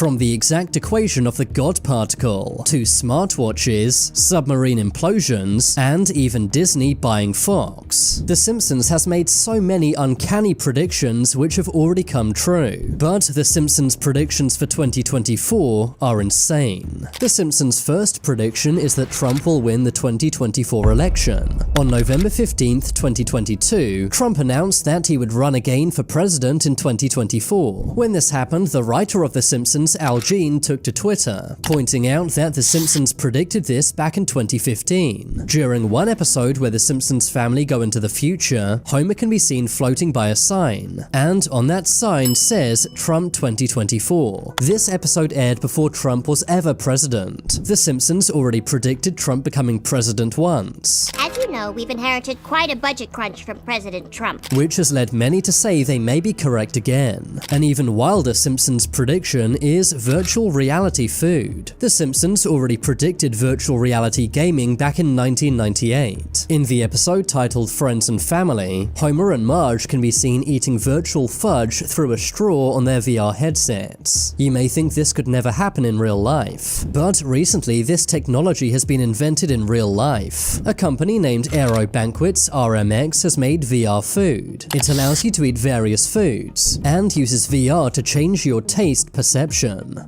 From the exact equation of the God particle, to smartwatches, submarine implosions, and even Disney buying Fox. The Simpsons has made so many uncanny predictions which have already come true, but The Simpsons' predictions for 2024 are insane. The Simpsons' first prediction is that Trump will win the 2024 election. On November 15th, 2022, Trump announced that he would run again for president in 2024. When this happened, the writer of The Simpsons, Al Jean, took to Twitter, pointing out that The Simpsons predicted this back in 2015. During one episode where the Simpsons family go into the future, Homer can be seen floating by a sign, and on that sign says Trump 2024. This episode aired before Trump was ever president. The Simpsons already predicted Trump becoming president once. As you know, we've inherited quite a budget crunch from President Trump, which has led many to say they may be correct again. An even wilder Simpsons prediction is virtual reality food. The Simpsons already predicted virtual reality gaming back in 1998. In the episode titled Friends and Family, Homer and Marge can be seen eating virtual fudge through a straw on their VR headsets. You may think this could never happen in real life, but recently this technology has been invented in real life. A company named Aero Banquets RMX has made VR food. It allows you to eat various foods, and uses VR to change your taste perception,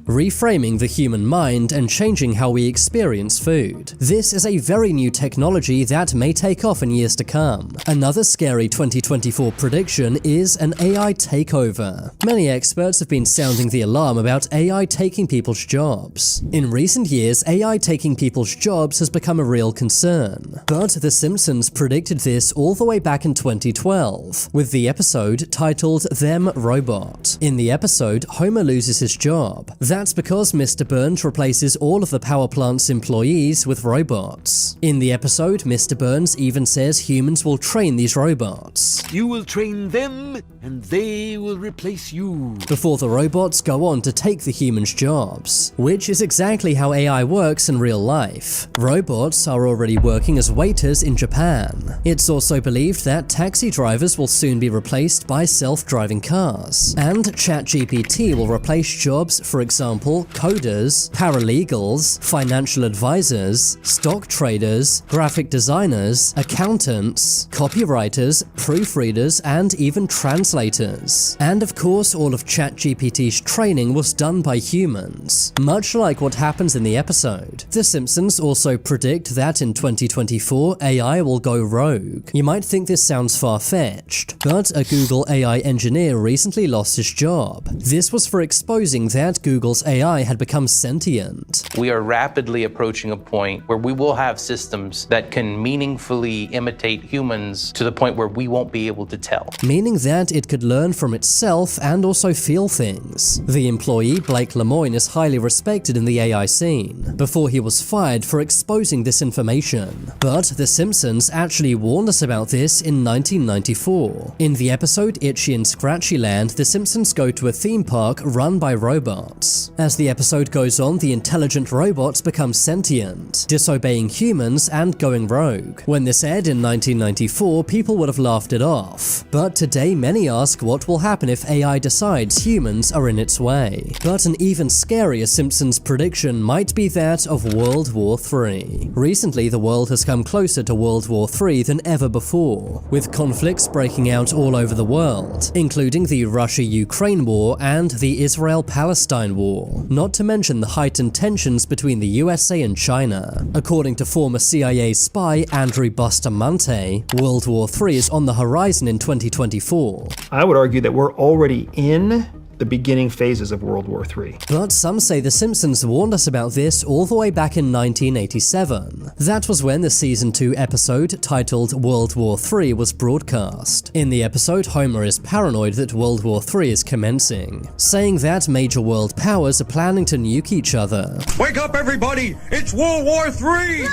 reframing the human mind and changing how we experience food. This is a very new technology that may take off in years to come. Another scary 2024 prediction is an AI takeover. Many experts have been sounding the alarm about AI taking people's jobs. In recent years, AI taking people's jobs has become a real concern, but The Simpsons predicted this all the way back in 2012, with the episode titled Them Robot. In the episode, Homer loses his job. That's because Mr. Burns replaces all of the power plant's employees with robots. In the episode, Mr. Burns even says humans will train these robots. You will train them, and they will replace you. Before the robots go on to take the humans' jobs, which is exactly how AI works in real life. Robots are already working as waiters in Japan. It's also believed that taxi drivers will soon be replaced by self-driving cars, and ChatGPT will replace jobs, for example, coders, paralegals, financial advisors, stock traders, graphic designers, accountants, copywriters, proofreaders, and even translators. And of course, all of ChatGPT's training was done by humans, much like what happens in the episode. The Simpsons also predict that in 2024, AI will go rogue. You might think this sounds far-fetched, but a Google AI engineer recently lost his job. This was for exposing that Google's AI had become sentient. We are rapidly approaching a point where we will have systems that can meaningfully imitate humans to the point where we won't be able to tell. Meaning that it could learn from itself and also feel things. The employee, Blake Lemoine, is highly respected in the AI scene, before he was fired for exposing this information. But The Simpsons actually warned us about this in 1994. In the episode Itchy and Scratchy Land, The Simpsons go to a theme park run by robots. As the episode goes on, the intelligent robots become sentient, disobeying humans and going rogue. When this aired in 1994, people would have laughed it off. But today, many ask what will happen if AI decides humans are in its way. But an even scarier Simpsons prediction might be that of World War III. Recently, the world has come closer to World War III than ever before, with conflicts breaking out all over the world, including the Russia-Ukraine war and the Israel-Palestine war, not to mention the heightened tensions between the USA and China. According to former CIA spy Andrew Bustamante, World War III is on the horizon in 2024. I would argue that we're already in the beginning phases of World War III. But some say The Simpsons warned us about this all the way back in 1987. That was when the season 2 episode titled World War III was broadcast. In the episode, Homer is paranoid that World War III is commencing, saying that major world powers are planning to nuke each other. Wake up, everybody! It's World War III!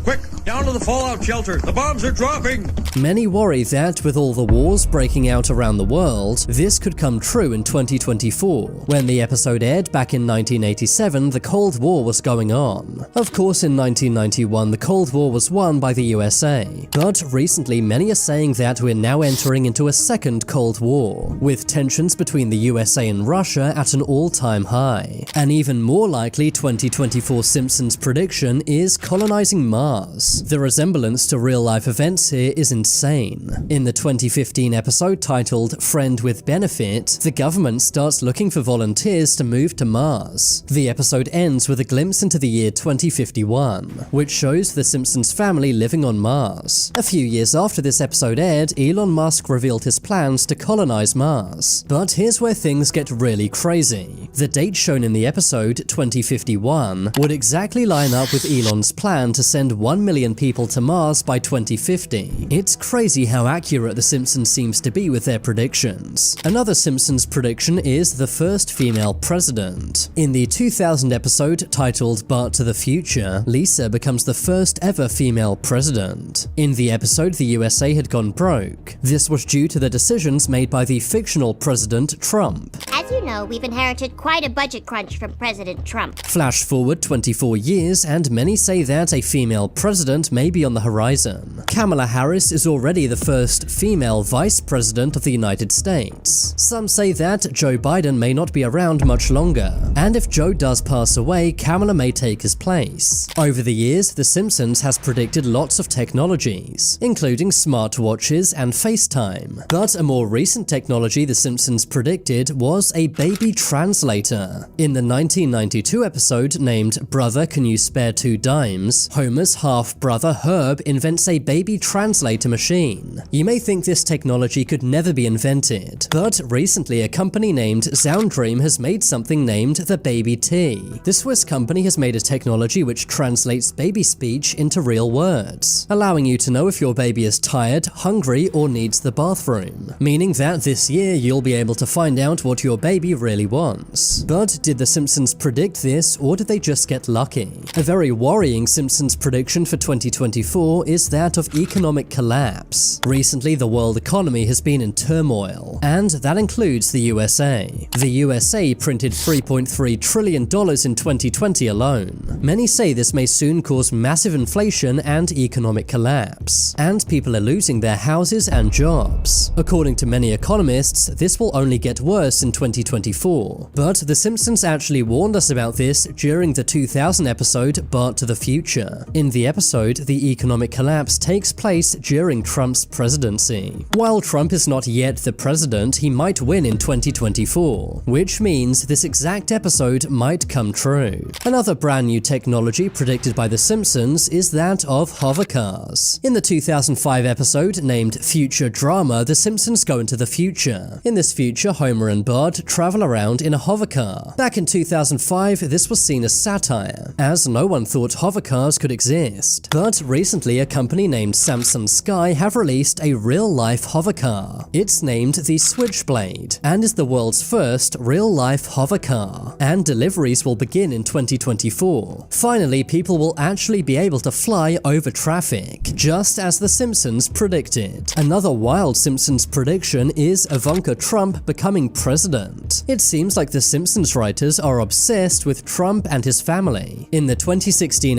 Quick, Down to the fallout shelter. The bombs are dropping. Many worry that with all the wars breaking out around the world, this could come true in 2024. When the episode aired back in 1987, the Cold War was going on. Of course, in 1991, the Cold War was won by the USA. But recently, many are saying that we're now entering into a second Cold War, with tensions between the USA and Russia at an all-time high. An even more likely 2024 Simpsons prediction is colonizing Mars. The resemblance to real-life events here is insane. In the 2015 episode titled Friend with Benefit, the government starts looking for volunteers to move to Mars. The episode ends with a glimpse into the year 2051, which shows the Simpsons family living on Mars. A few years after this episode aired, Elon Musk revealed his plans to colonize Mars. But here's where things get really crazy. The date shown in the episode, 2051, would exactly line up with Elon's plan to send 1 million people to Mars by 2050. It's crazy how accurate The Simpsons seems to be with their predictions. Another Simpsons prediction is the first female president. In the 2000 episode titled Bart to the Future, Lisa becomes the first ever female president. In the episode, the USA had gone broke. This was due to the decisions made by the fictional President Trump. As you know, we've inherited quite a budget crunch from President Trump. Flash forward 24 years, and many say that a female president may be on the horizon. Kamala Harris is already the first female vice president of the United States. Some say that Joe Biden may not be around much longer, and if Joe does pass away, Kamala may take his place. Over the years, The Simpsons has predicted lots of technologies, including smartwatches and FaceTime. But a more recent technology The Simpsons predicted was a baby translator. In the 1992 episode named Brother, Can You Spare Two Dimes?, Homer's half-brother Herb invents a baby translator machine. You may think this technology could never be invented, but recently a company named Sounddream has made something named the Baby T. The Swiss company has made a technology which translates baby speech into real words, allowing you to know if your baby is tired, hungry, or needs the bathroom, meaning that this year you'll be able to find out what your baby really wants. But did The Simpsons predict this, or did they just get lucky? A very worrying Simpsons prediction for 2024 is that of economic collapse. Recently, the world economy has been in turmoil, and that includes the USA. The USA printed $3.3 trillion in 2020 alone. Many say this may soon cause massive inflation and economic collapse, and people are losing their houses and jobs. According to many economists, this will only get worse in 2024. But The Simpsons actually warned us about this during the 2000 episode Bart to the Future. In the episode, the economic collapse takes place during Trump's presidency. While Trump is not yet the president, he might win in 2024, which means this exact episode might come true. Another brand new technology predicted by The Simpsons is that of hover cars. In the 2005 episode named Future Drama, The Simpsons go into the future. In this future, Homer and Bart travel around in a hover car. Back in 2005, this was seen as satire, as no one thought hover cars could exist. But recently, a company named Samsung Sky have released a real-life hover car. It's named the Switchblade, and is the world's first real-life hover car, and deliveries will begin in 2024. Finally, people will actually be able to fly over traffic, just as The Simpsons predicted. Another wild Simpsons prediction is Ivanka Trump becoming president. It seems like The Simpsons writers are obsessed with Trump and his family. In the 2016